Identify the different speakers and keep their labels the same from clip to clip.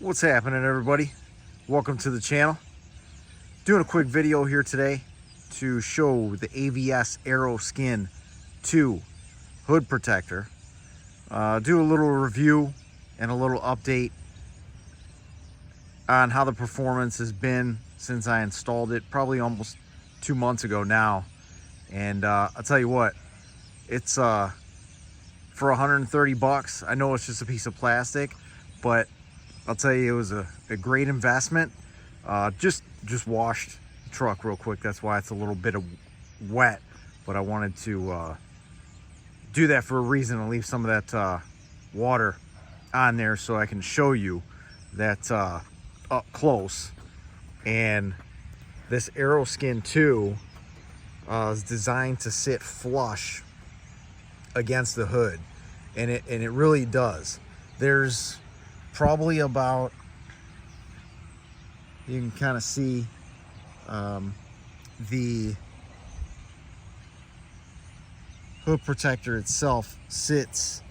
Speaker 1: What's happening, everybody? Welcome to the channel. Doing a quick video here today to show the AVS Aeroskin 2 hood protector. Do a little review and a little update on how the performance has been since I installed it, probably almost 2 months ago now. And I'll tell you what, it's for 130 bucks. I know it's just a piece of plastic, but I'll tell you, it was a great investment. Just washed the truck real quick. That's why it's a little bit of wet, but I wanted to do that for a reason and leave some of that water on there so I can show you that up close. And this Aeroskin 2 is designed to sit flush against the hood, and it really does. There's probably about, you can kind of see the hood protector itself sits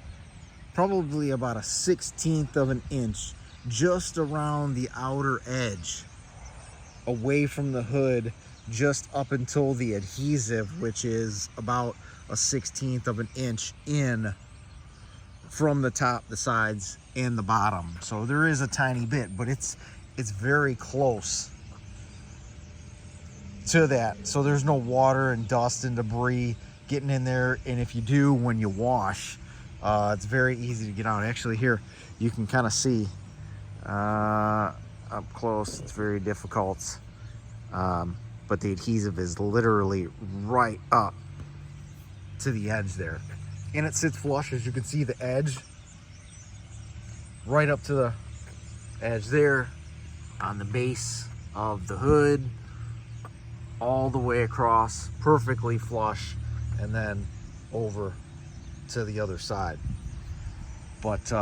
Speaker 1: probably about a 1/16 of an inch just around the outer edge away from the hood, just up until the adhesive, which is about a 1/16 of an inch in from the top, the sides, and the bottom. So there is a tiny bit, but it's very close to that. So there's no water and dust and debris getting in there. And if you do, when you wash, it's very easy to get out. Actually, here you can kind of see up close. It's very difficult, but the adhesive is literally right up to the edge there, and it sits flush, as you can see, the edge right up to the edge there on the base of the hood, all the way across, perfectly flush, and then over to the other side. But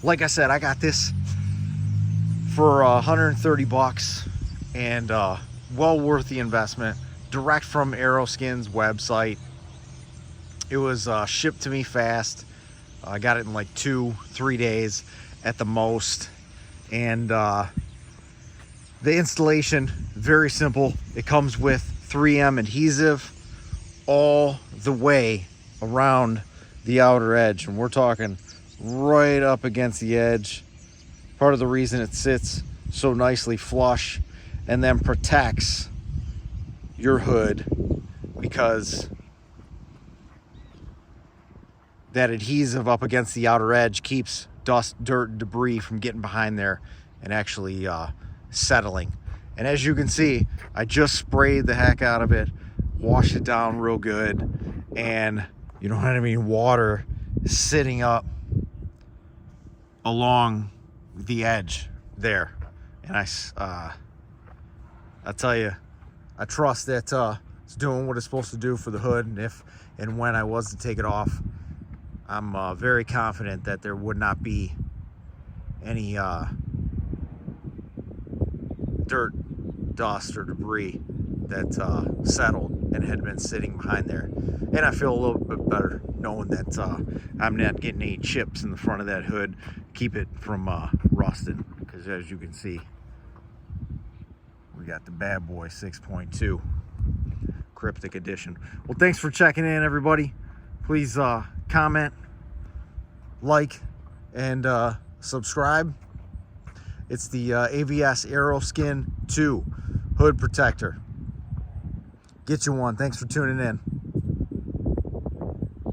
Speaker 1: like I said, I got this for 130 bucks, and well worth the investment. Direct from Aeroskin's website. It was shipped to me fast. I got it in like 2-3 days at the most. And the installation, very simple. It comes with 3M adhesive all the way around the outer edge. And we're talking right up against the edge. Part of the reason it sits so nicely flush and then protects your hood, because that adhesive up against the outer edge keeps dust, dirt, and debris from getting behind there and actually settling. And as you can see, I just sprayed the heck out of it, washed it down real good, and you know what I mean, water sitting up along the edge there. And I tell you, I trust that it's doing what it's supposed to do for the hood. And if and when I was to take it off, I'm very confident that there would not be any dirt, dust, or debris that settled and had been sitting behind there. And I feel a little bit better knowing that I'm not getting any chips in the front of that hood, keep it from rusting. Because as you can see, we got the bad boy 6.2 Cryptic Edition. Well, thanks for checking in, everybody. Please comment, like, and subscribe. It's the AVS Aeroskin 2 hood protector. Get you one. Thanks for tuning in.